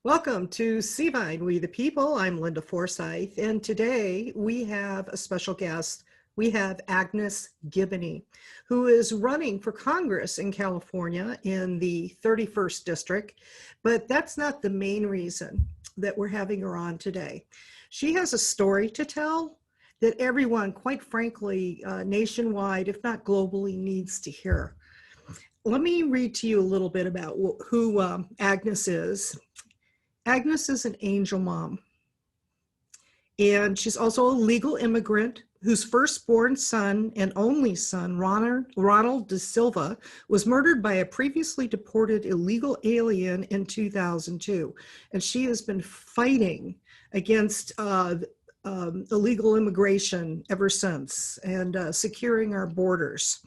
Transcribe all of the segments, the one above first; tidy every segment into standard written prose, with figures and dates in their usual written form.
Welcome to Seavine, We the People. I'm Linda Forsyth, and today we have a special guest. We have Agnes Gibboney, who is running for Congress in California in the 31st District, but that's not the main reason that we're having her on today. She has a story to tell that everyone, quite frankly, nationwide, if not globally, needs to hear. Let me read to you a little bit about who Agnes is. Agnes is an angel mom, and she's also a legal immigrant whose firstborn son and only son, Ronald De Silva, was murdered by a previously deported illegal alien in 2002. And she has been fighting against illegal immigration ever since and securing our borders.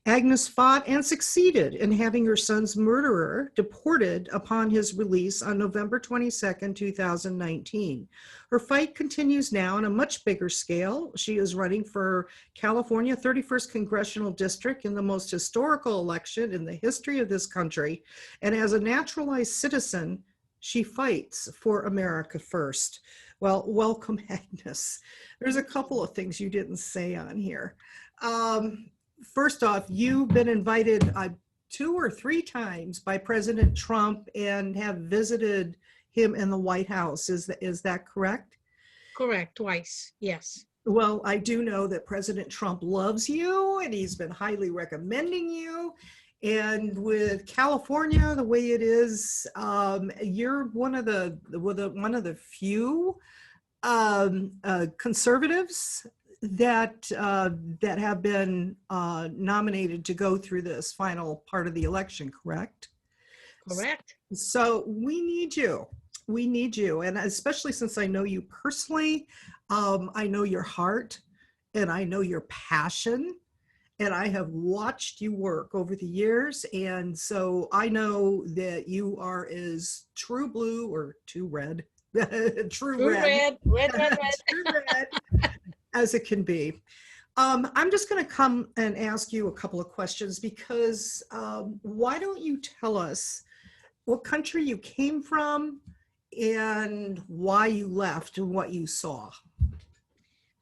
Agnes fought and succeeded in having her son's murderer deported upon his release on November 22nd, 2019. Her fight continues now on a much bigger scale. She is running for California 31st Congressional District in the most historical election in the history of this country. And as a naturalized citizen, she fights for America first. Well, welcome, Agnes. There's a couple of things you didn't say on here. First off, you've been invited 2 or 3 times by President Trump and have visited him in the White House. Is that correct? Correct, twice, yes. Well, I do know that President Trump loves you and he's been highly recommending you. And with California, the way it is, you're one of the few conservatives that have been nominated to go through this final part of the election, correct? Correct. So we need you. We need you. And especially since I know you personally, I know your heart and I know your passion. And I have watched you work over the years. And so I know that you are as true blue or true red, true red, true red as it can be. I'm just going to come and ask you a couple of questions because why don't you tell us what country you came from and why you left and what you saw?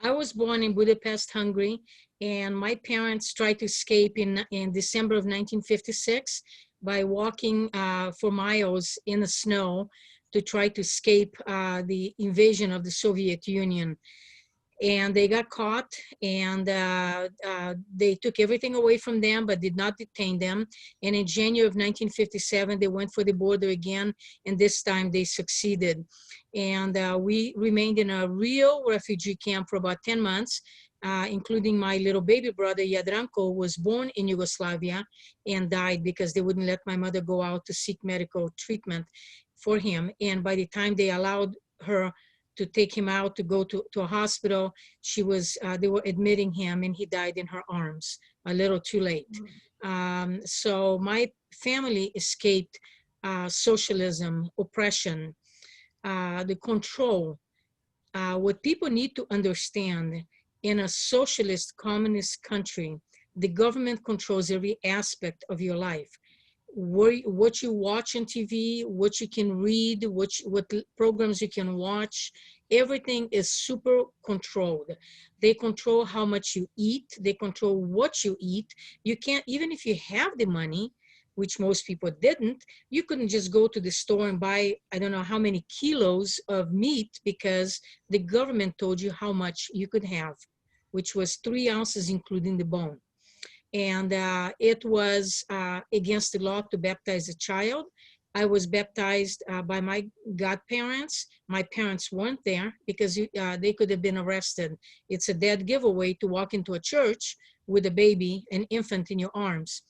I was born in Budapest, Hungary, and my parents tried to escape in December of 1956 by walking for miles in the snow to try to escape the invasion of the Soviet Union. And they got caught, and they took everything away from them, but did not detain them. And in January of 1957, they went for the border again, and this time they succeeded. And we remained in a real refugee camp for about 10 months, including my little baby brother, Jadranko, was born in Yugoslavia and died because they wouldn't let my mother go out to seek medical treatment for him. And by the time they allowed her to take him out to go to a hospital, they were admitting him and he died in her arms a little too late. So my family escaped socialism, oppression, the control. What people need to understand, in a socialist communist country, the government controls every aspect of your life. What you watch on TV, what you can read, what programs you can watch, everything is super controlled. They control how much you eat. They control what you eat. You can't, even if you have the money, which most people didn't, you couldn't just go to the store and buy, I don't know how many kilos of meat because the government told you how much you could have, which was 3 ounces, including the bone. And it was against the law to baptize a child. I was baptized by my godparents. My parents weren't there because they could have been arrested. It's a dead giveaway to walk into a church with a baby, an infant in your arms.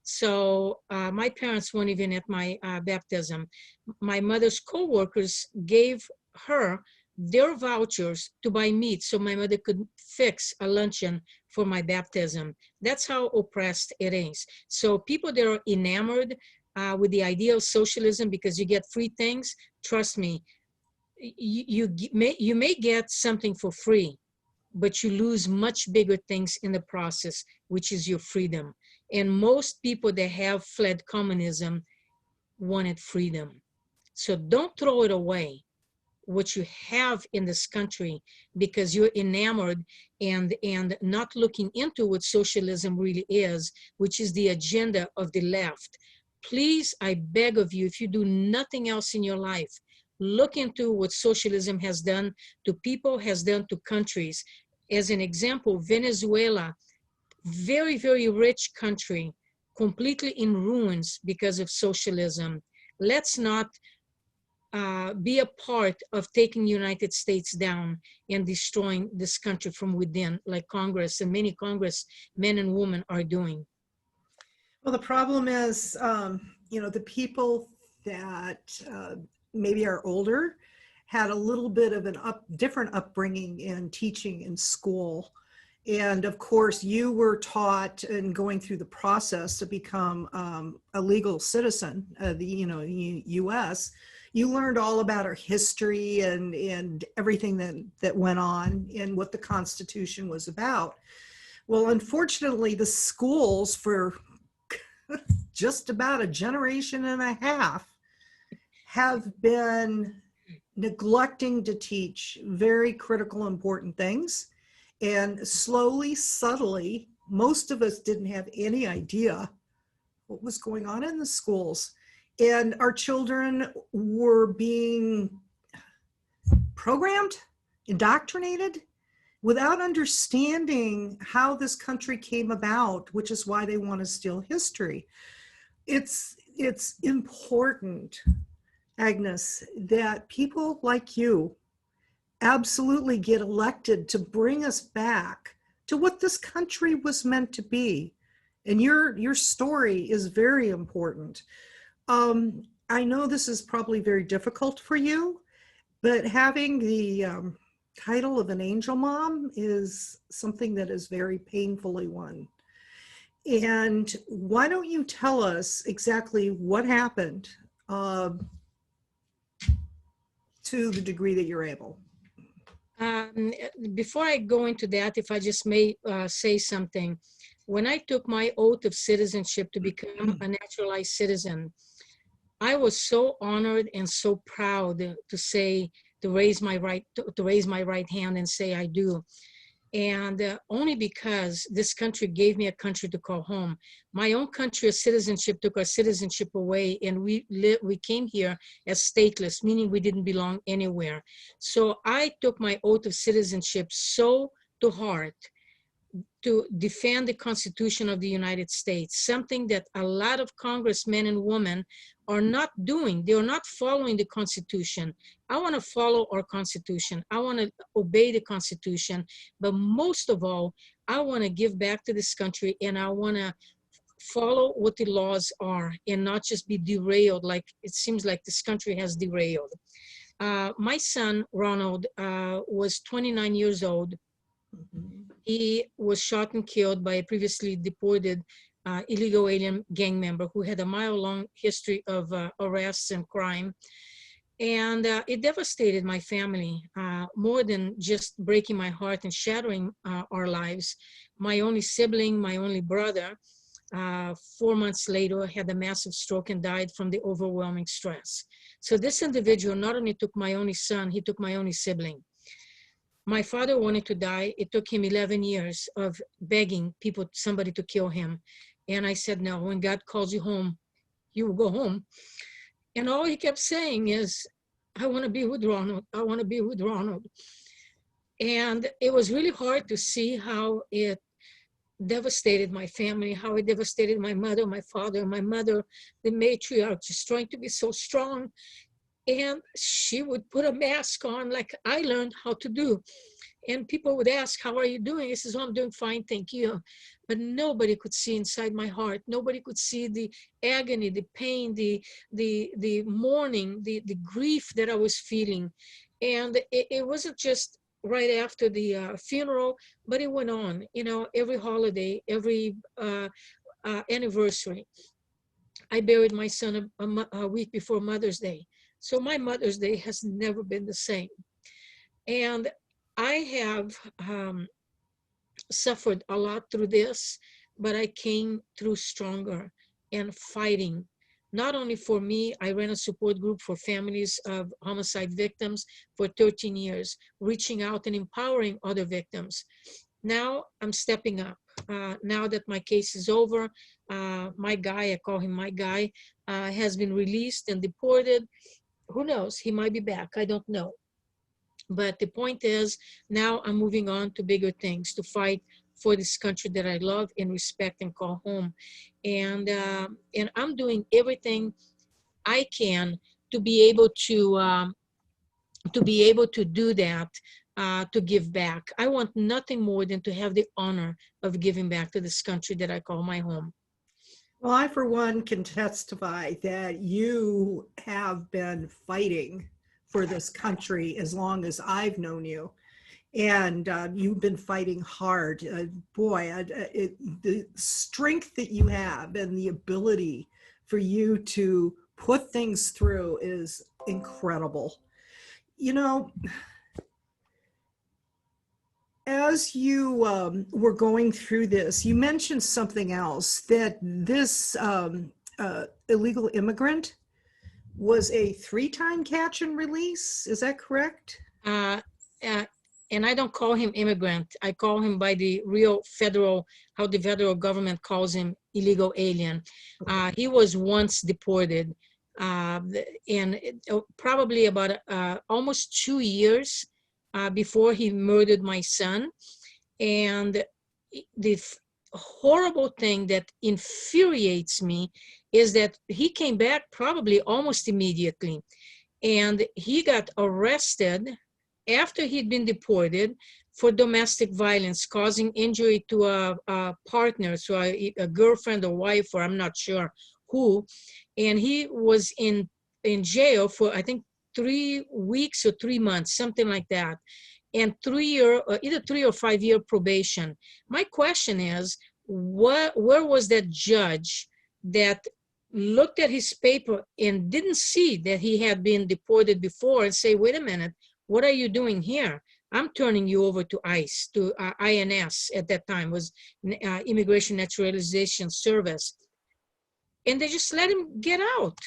So my parents weren't even at my baptism. My mother's co-workers gave her their vouchers to buy meat so my mother could fix a luncheon for my baptism. That's how oppressed it is. So people that are enamored with the idea of socialism because you get free things, trust me, you may get something for free, but you lose much bigger things in the process, which is your freedom. And most people that have fled communism wanted freedom. So don't throw it away, what you have in this country, because you're enamored and not looking into what socialism really is, which is the agenda of the left. Please, I beg of you, if you do nothing else in your life, look into what socialism has done to people, has done to countries. As an example, Venezuela, very, very rich country, completely in ruins because of socialism. Let's not be a part of taking the United States down and destroying this country from within, like Congress and many Congressmen and women are doing. Well, the problem is, the people that maybe are older had a little bit of an different upbringing in teaching in school. And of course, you were taught and going through the process to become a legal citizen of the U.S. You learned all about our history and everything that went on and what the Constitution was about. Well, unfortunately, the schools for just about a generation and a half have been neglecting to teach very critical, important things. And slowly, subtly, most of us didn't have any idea what was going on in the schools. And our children were being programmed, indoctrinated, without understanding how this country came about, which is why they want to steal history. It's important, Agnes, that people like you absolutely get elected to bring us back to what this country was meant to be. And your story is very important. I know this is probably very difficult for you, but having the title of an angel mom is something that is very painfully won. And why don't you tell us exactly what happened to the degree that you're able? Before I go into that, if I just may say something, when I took my oath of citizenship to become a naturalized citizen, I was so honored and so proud to say, to raise my right hand and say I do. And only because this country gave me a country to call home. My own country of citizenship took our citizenship away, and we came here as stateless, meaning we didn't belong anywhere. So I took my oath of citizenship so to heart to defend the Constitution of the United States, something that a lot of congressmen and women are not doing. They are not following the Constitution. I want to follow our Constitution. I want to obey the Constitution. But most of all, I want to give back to this country, and I want to follow what the laws are and not just be derailed like it seems like this country has derailed. My son, Ronald, was 29 years old. He was shot and killed by a previously deported illegal alien gang member who had a mile-long history of arrests and crime. And it devastated my family, more than just breaking my heart and shattering our lives. My only sibling, my only brother, 4 months later had a massive stroke and died from the overwhelming stress. So this individual not only took my only son, he took my only sibling. My father wanted to die. It took him 11 years of begging somebody to kill him. And I said, no, when God calls you home, you will go home. And all he kept saying is, I want to be with Ronald. I want to be with Ronald. And it was really hard to see how it devastated my family, how it devastated my mother, my father, my mother, the matriarch, just trying to be so strong. And she would put a mask on like I learned how to do. And people would ask, how are you doing? I says, oh, I'm doing fine, thank you. But nobody could see inside my heart. Nobody could see the agony, the pain, the mourning, the grief that I was feeling. And it wasn't just right after the funeral, but it went on, every holiday, every anniversary. I buried my son a week before Mother's Day. So my Mother's Day has never been the same. And I have suffered a lot through this, but I came through stronger and fighting Not only for me, I ran a support group for families of homicide victims for 13 years, reaching out and empowering other victims. Now I'm stepping up. Now that my case is over, my guy, I call him my guy, has been released and deported. Who knows? He might be back. I don't know. But the point is, now I'm moving on to bigger things, to fight for this country that I love and respect and call home. And I'm doing everything I can to be able to do that, to give back. I want nothing more than to have the honor of giving back to this country that I call my home. Well, I, for one, can testify that you have been fighting for this country as long as I've known you. And you've been fighting hard. Boy, the strength that you have and the ability for you to put things through is incredible. You know, as you were going through this, you mentioned something else, that this illegal immigrant was a 3-time catch and release. Is that correct? Uh, uh, and I don't call him immigrant. I call him by the real federal, how the federal government calls him, illegal alien. He was once deported, and probably about almost 2 years before he murdered my son. And the horrible thing that infuriates me is that he came back probably almost immediately. And he got arrested after he'd been deported for domestic violence, causing injury to a partner, so a girlfriend or wife, or I'm not sure who. And he was in jail for, I think, 3 weeks or 3 months, something like that. And either 3 or 5 year probation. My question is, where was that judge that looked at his paper and didn't see that he had been deported before and say, wait a minute, what are you doing here? I'm turning you over to ICE, to INS at that time, was Immigration Naturalization Service. And they just let him get out.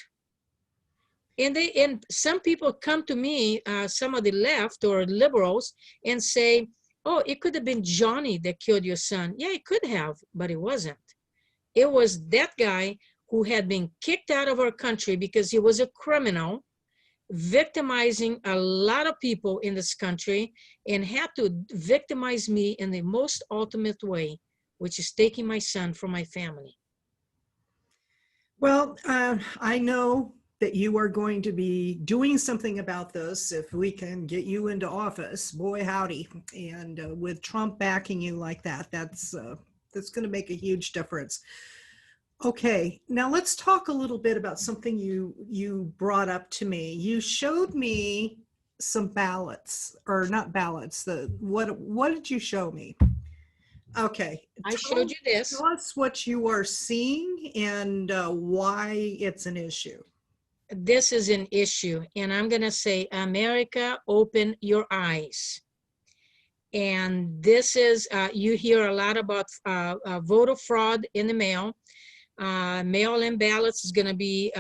And some people come to me, some of the left or liberals, and say, oh, it could have been Johnny that killed your son. Yeah, it could have, but it wasn't. It was that guy who had been kicked out of our country because he was a criminal, victimizing a lot of people in this country, and had to victimize me in the most ultimate way, which is taking my son from my family. Well, I know that you are going to be doing something about this if we can get you into office. Boy, howdy. And with Trump backing you like that, that's going to make a huge difference. Okay, now let's talk a little bit about something you brought up to me. You showed me some ballots, or not ballots. What did you show me? Okay, I showed you this. Tell us what you are seeing and why it's an issue. This is an issue, and I'm going to say, America, open your eyes. And this is, you hear a lot about voter fraud in the mail. Mail-in ballots is going to be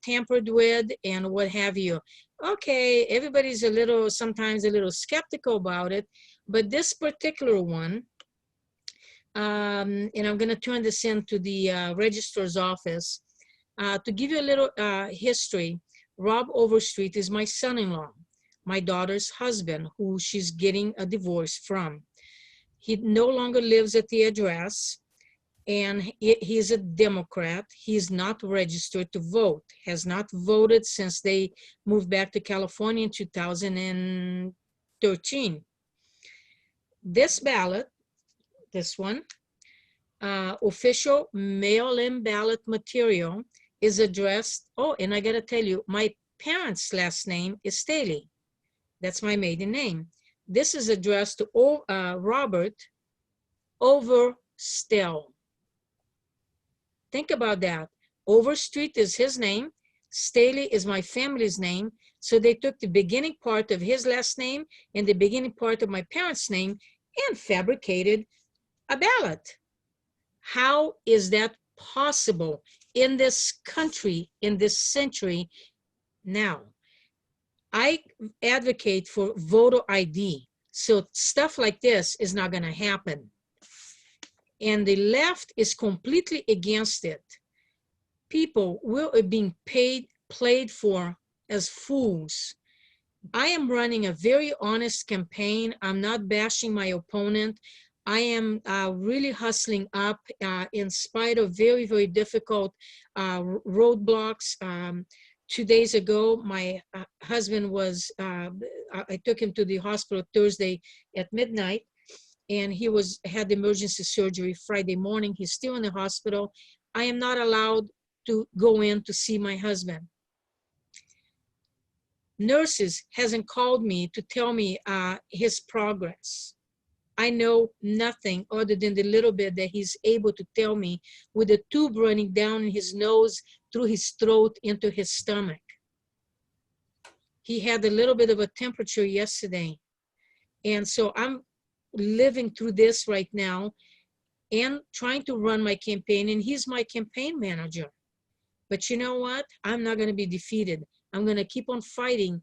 tampered with and what have you. Okay, everybody's sometimes a little skeptical about it, but this particular one, and I'm going to turn this into the registrar's office. To give you a little history, Rob Overstreet is my son-in-law, my daughter's husband, who she's getting a divorce from. He no longer lives at the address, and he's a Democrat. He's not registered to vote, has not voted since they moved back to California in 2013. This ballot, this one, official mail-in ballot material, is addressed, oh, and I gotta tell you, my parents' last name is Staley. That's my maiden name. This is addressed to Robert Overstell. Think about that. Overstreet is his name. Staley is my family's name. So they took the beginning part of his last name and the beginning part of my parents' name and fabricated a ballot. How is that possible? in this country, in this century now. I advocate for voter ID. So stuff like this is not going to happen. And the left is completely against it. People are being played for as fools. I am running a very honest campaign. I'm not bashing my opponent. I am really hustling up in spite of very, very difficult roadblocks. 2 days ago, my husband was, I took him to the hospital Thursday at midnight, and he had emergency surgery Friday morning. He's still in the hospital. I am not allowed to go in to see my husband. Nurses hasn't called me to tell me his progress. I know nothing other than the little bit that he's able to tell me with a tube running down his nose, through his throat, into his stomach. He had a little bit of a temperature yesterday. And so I'm living through this right now and trying to run my campaign, and he's my campaign manager. But you know what? I'm not going to be defeated. I'm going to keep on fighting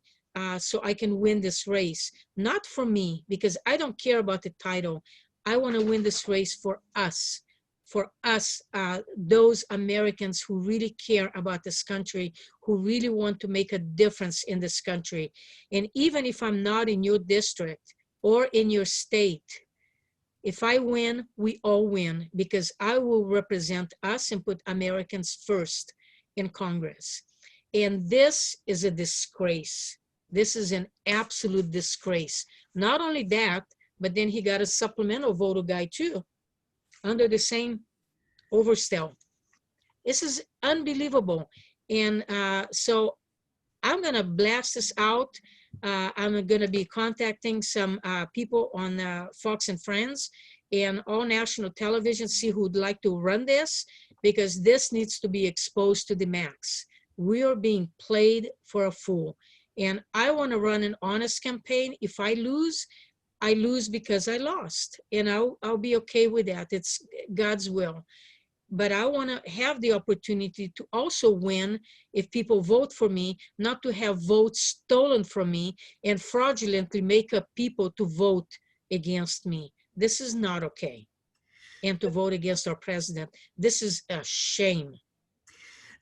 so I can win this race. Not for me, because I don't care about the title. I want to win this race for us, those Americans who really care about this country, who really want to make a difference in this country. And even if I'm not in your district or in your state, if I win, we all win, because I will represent us and put Americans first in Congress. And this is a disgrace. This is an absolute disgrace. Not only that, but then he got a supplemental voter guide too, under the same overstell. This is unbelievable. And so I'm gonna blast this out. I'm gonna be contacting some people on Fox and Friends and all national television, see who would like to run this, because this needs to be exposed to the max. We are being played for a fool. And I want to run an honest campaign. If I lose because I lost. And I'll be okay with that. It's God's will. But I want to have the opportunity to also win if people vote for me, not to have votes stolen from me and fraudulently make up people to vote against me. This is not okay. And to vote against our president. This is a shame.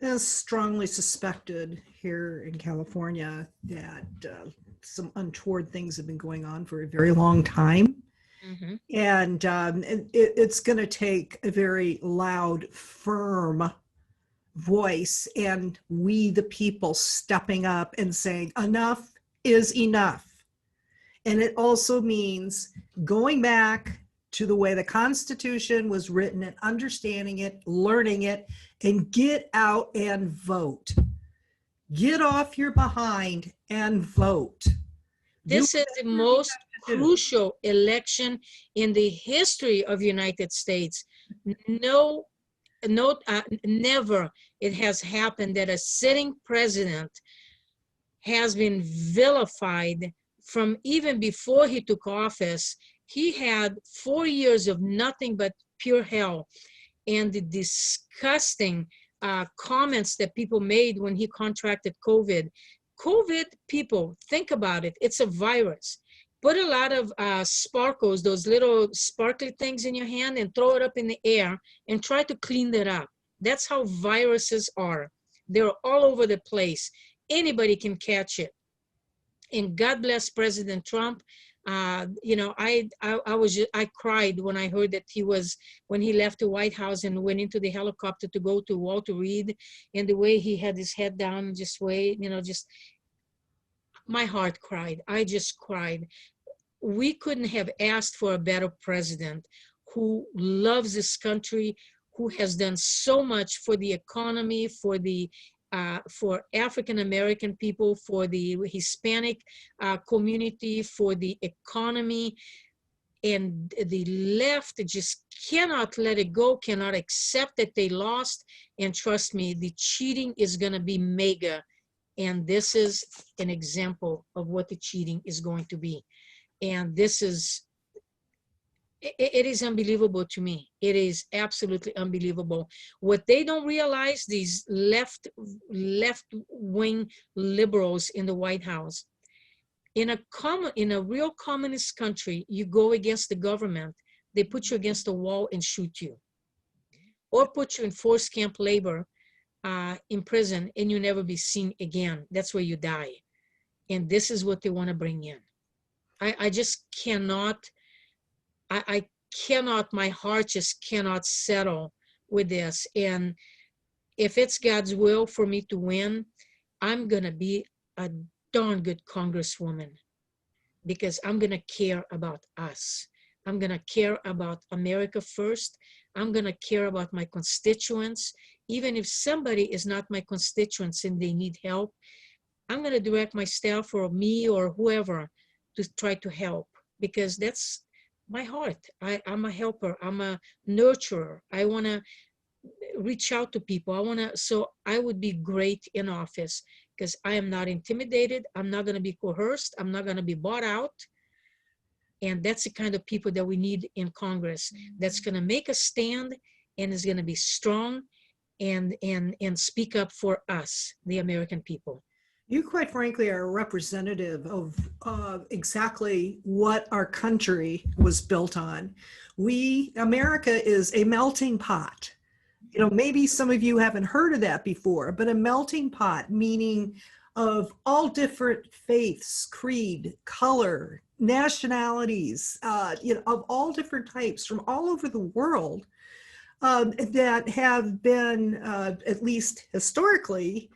It's strongly suspected here in California that some untoward things have been going on for a very long time. Mm-hmm. And it's going to take a very loud, firm voice, and we, the people, stepping up and saying enough is enough. And it also means going back to the way the Constitution was written and understanding it, learning it, and get out and vote. Get off your behind and vote. This is the most crucial election in the history of the United States. Never it has happened that a sitting president has been vilified from even before he took office. He had 4 years of nothing but pure hell. And the disgusting comments that people made when he contracted COVID. COVID, people, think about it. It's a virus. Put a lot of sparkles, those little sparkly things in your hand, and throw it up in the air and try to clean that up. That's how viruses are. They're all over the place. Anybody can catch it. And God bless President Trump. You know, I cried when I heard that when he left the White House and went into the helicopter to go to Walter Reed, and the way he had his head down, just my heart cried. I just cried. We couldn't have asked for a better president who loves this country, who has done so much for the economy, for African American people, for the Hispanic community, for the economy. And the left just cannot let it go, cannot accept that they lost. And trust me, the cheating is going to be mega. And this is an example of what the cheating is going to be. And this is it is unbelievable to me. It is absolutely unbelievable. What they don't realize, these left-wing liberals in the White House, in a real communist country, you go against the government, they put you against the wall and shoot you, or put you in forced camp labor in prison, and you never be seen again. That's where you die. And this is what they want to bring in. I just cannot, I cannot, my heart just cannot settle with this. And if it's God's will for me to win, I'm going to be a darn good congresswoman, because I'm going to care about us. I'm going to care about America first. I'm going to care about my constituents. Even if somebody is not my constituents and they need help, I'm going to direct my staff or me or whoever to try to help, because that's my heart. I'm a helper. I'm a nurturer. I want to reach out to people. So I would be great in office, because I am not intimidated. I'm not going to be coerced. I'm not going to be bought out. And that's the kind of people that we need in Congress, that's going to make a stand and is going to be strong and speak up for us, the American people. You, quite frankly, are a representative of exactly what our country was built on. America is a melting pot. You know, maybe some of you haven't heard of that before, but a melting pot, meaning of all different faiths, creed, color, nationalities, of all different types from all over the world, that have been, at least historically,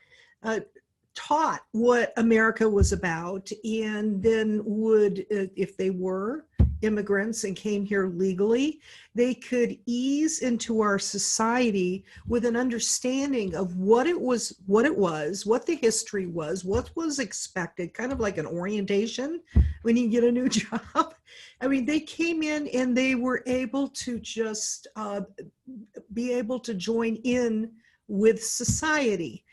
taught what America was about, and then would, if they were immigrants and came here legally, they could ease into our society with an understanding of what it was, what the history was, what was expected, kind of like an orientation when you get a new job. I mean, they came in and they were able to just be able to join in with society.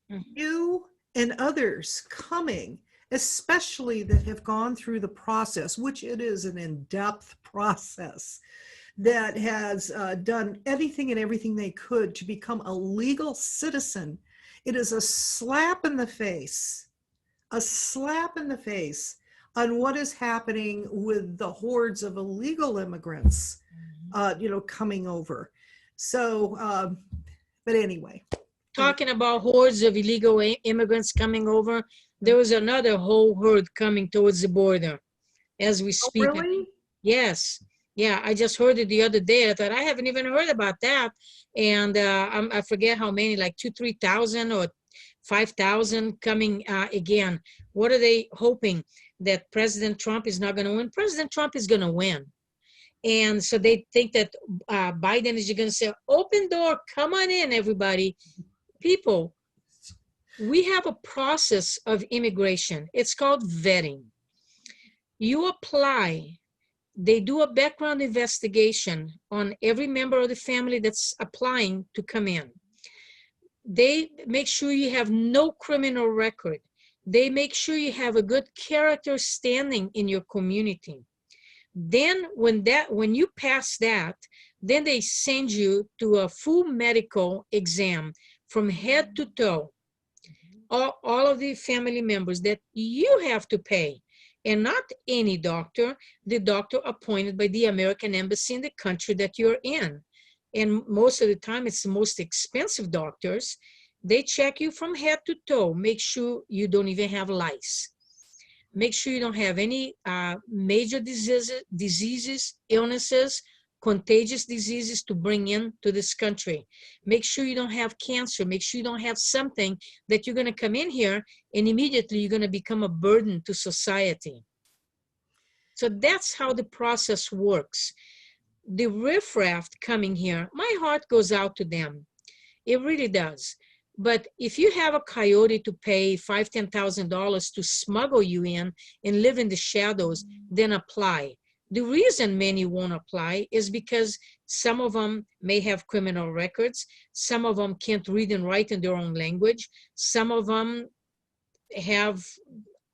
You and others coming, especially that have gone through the process, which it is an in-depth process, that has done anything and everything they could to become a legal citizen. It is a slap in the face on what is happening with the hordes of illegal immigrants, coming over. So, but anyway. Talking about hordes of illegal immigrants coming over, there was another whole herd coming towards the border as we speak. Oh, really? Yes. Yeah, I just heard it the other day. I thought, I haven't even heard about that. And I forget how many, like 2,000, 3,000 or 5,000 coming again. What are they hoping? That President Trump is not going to win? President Trump is going to win. And so they think that Biden is going to say, open door, come on in, everybody. People, we have a process of immigration. It's called vetting. You apply, they do a background investigation on every member of the family that's applying to come in. They make sure you have no criminal record. They make sure you have a good character standing in your community. Then when you pass that, then they send you to a full medical exam from head to toe. All of the family members that you have to pay, and not any doctor, the doctor appointed by the American Embassy in the country that you're in. And most of the time, it's the most expensive doctors. They check you from head to toe, make sure you don't even have lice. Make sure you don't have any major diseases, illnesses, contagious diseases to bring into this country. Make sure you don't have cancer. Make sure you don't have something that you're going to come in here and immediately you're going to become a burden to society. So that's how the process works. The riffraff coming here, my heart goes out to them. It really does. But if you have a coyote to pay $5,000, $10,000 to smuggle you in and live in the shadows, then apply. The reason many won't apply is because some of them may have criminal records. Some of them can't read and write in their own language. Some of them have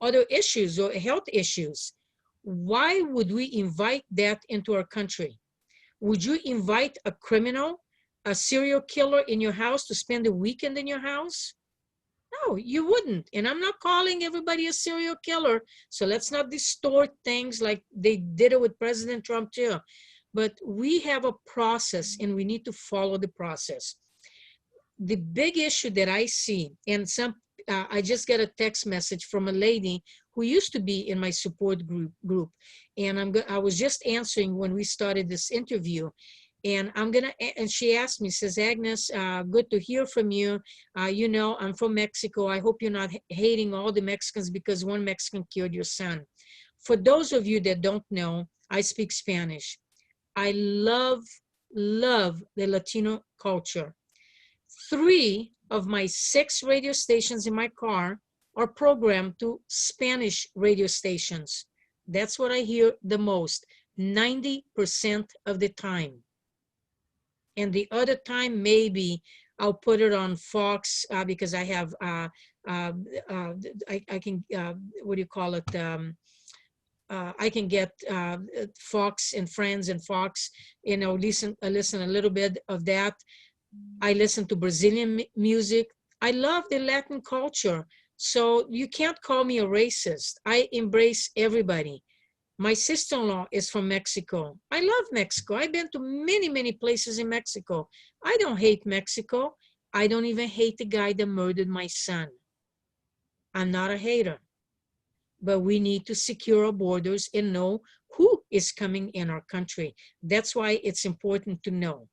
other issues or health issues. Why would we invite that into our country? Would you invite a criminal, a serial killer in your house to spend a weekend in your house? No, you wouldn't. And I'm not calling everybody a serial killer. So let's not distort things like they did it with President Trump too. But we have a process and we need to follow the process. The big issue that I see, and I just got a text message from a lady who used to be in my support group, and I was just answering when we started this interview, and she asked me, says, Agnes, good to hear from you. You know, I'm from Mexico. I hope you're not hating all the Mexicans because one Mexican killed your son. For those of you that don't know, I speak Spanish. I love the Latino culture. 3 of my 6 radio stations in my car are programmed to Spanish radio stations. That's what I hear the most, 90% of the time. And the other time, maybe I'll put it on Fox because I have, I can, what do you call it? I can get Fox and Friends and Fox, you know, listen a little bit of that. I listen to Brazilian music. I love the Latin culture. So you can't call me a racist. I embrace everybody. My sister-in-law is from Mexico. I love Mexico. I've been to many, many places in Mexico. I don't hate Mexico. I don't even hate the guy that murdered my son. I'm not a hater. But we need to secure our borders and know who is coming in our country. That's why it's important to know.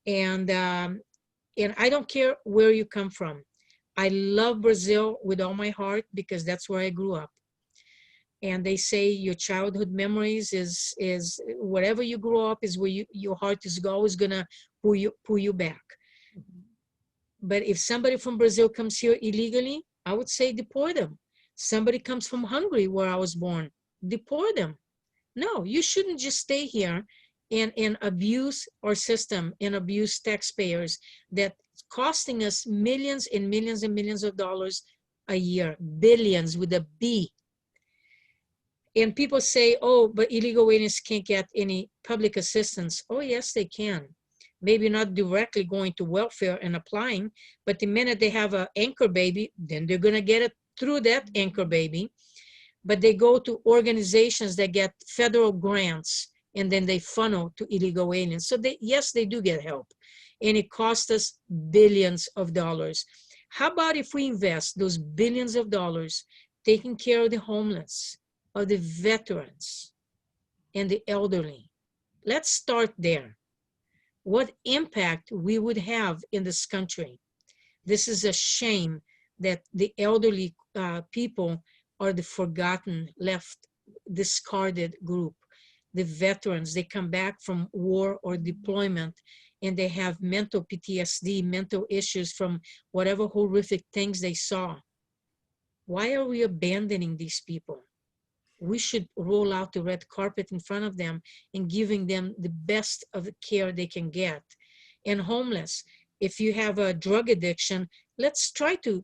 And I don't care where you come from. I love Brazil with all my heart because that's where I grew up. And they say your childhood memories is wherever you grow up is where your heart is always gonna pull you back. But if somebody from Brazil comes here illegally, I would say deport them. Somebody comes from Hungary, where I was born, deport them. No, you shouldn't just stay here and abuse our system and abuse taxpayers that's costing us millions and millions and millions of dollars a year, billions with a B. And people say, oh, but illegal aliens can't get any public assistance. Oh, yes, they can. Maybe not directly going to welfare and applying, but the minute they have an anchor baby, then they're going to get it through that anchor baby. But they go to organizations that get federal grants, and then they funnel to illegal aliens. So yes, they do get help. And it costs us billions of dollars. How about if we invest those billions of dollars taking care of the homeless, of the veterans, and the elderly? Let's start there. What impact we would have in this country. This is a shame that the elderly people are the forgotten, left, discarded group. The veterans, they come back from war or deployment and they have mental PTSD, mental issues from whatever horrific things they saw. Why are we abandoning these people? We should roll out the red carpet in front of them and giving them the best of the care they can get. And homeless, if you have a drug addiction, let's try to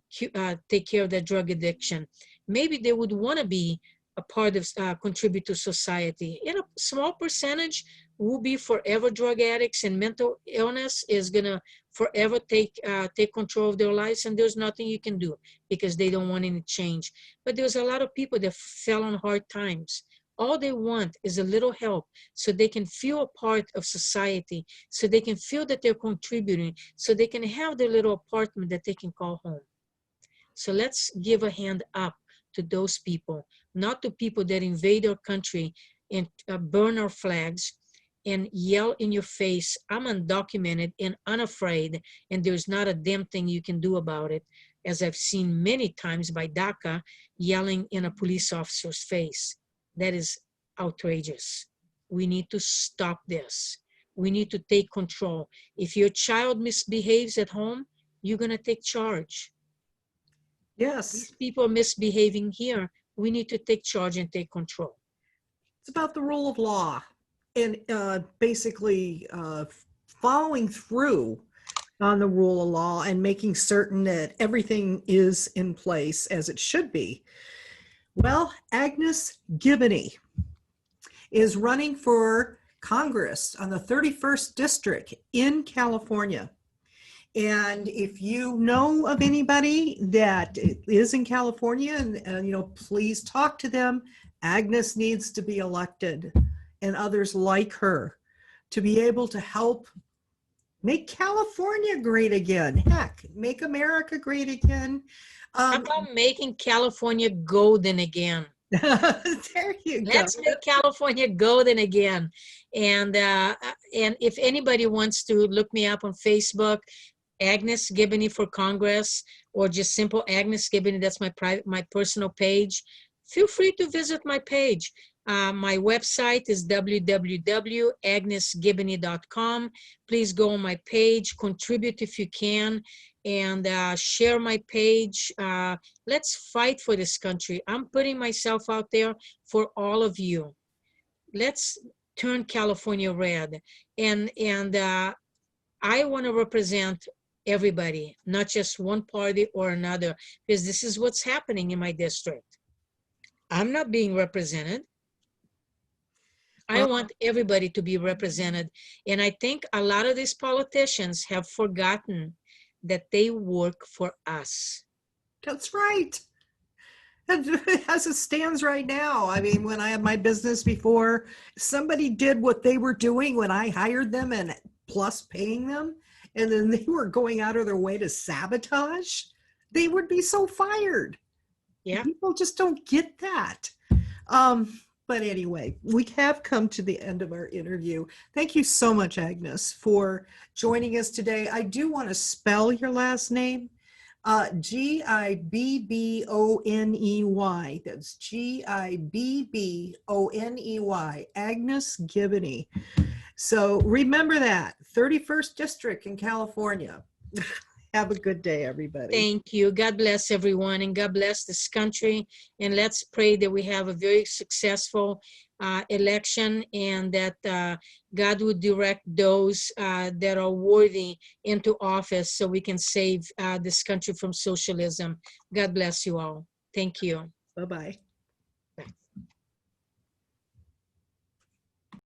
take care of that drug addiction. Maybe they would want to be a part of, contribute to society. And a small percentage will be forever drug addicts, and mental illness is going to forever take control of their lives, and there's nothing you can do because they don't want any change. But there's a lot of people that fell on hard times. All they want is a little help so they can feel a part of society, so they can feel that they're contributing, so they can have their little apartment that they can call home. So let's give a hand up to those people, not to people that invade our country and burn our flags and yell in your face, I'm undocumented and unafraid, and there's not a damn thing you can do about it, as I've seen many times by DACA yelling in a police officer's face. That is outrageous. We need to stop this. We need to take control. If your child misbehaves at home, you're going to take charge. Yes. These people are misbehaving here. We need to take charge and take control. It's about the rule of law and basically following through on the rule of law and making certain that everything is in place as it should be. Well, Agnes Gibboney, is running for Congress on the 31st District in California. And if you know of anybody that is in California, and please talk to them. Agnes needs to be elected, and others like her, to be able to help make California great again. Heck, make America great again. How about making California golden again? There you go. Let's make California golden again. And if anybody wants to look me up on Facebook, Agnes Gibboney for Congress, or just simple Agnes Gibboney, that's my personal page. Feel free to visit my page. My website is www.agnesgibboney.com. Please go on my page, contribute if you can, and share my page. Let's fight for this country. I'm putting myself out there for all of you. Let's turn California red. And I want to represent everybody, not just one party or another, because this is what's happening in my district. I'm not being represented. I want everybody to be represented. And I think a lot of these politicians have forgotten that they work for us. That's right. As it stands right now, I mean, when I had my business before, somebody did what they were doing when I hired them and plus paying them, and then they were going out of their way to sabotage, they would be so fired. Yeah. People just don't get that. But anyway, we have come to the end of our interview. Thank you so much, Agnes, for joining us today. I do want to spell your last name. Gibboney. That's Gibboney. Agnes Gibboney. So remember that. 31st District in California. Have a good day, everybody. Thank you. God bless everyone, and God bless this country. And let's pray that we have a very successful election, and that God would direct those that are worthy into office so we can save this country from socialism. God bless you all. Thank you. Bye-bye.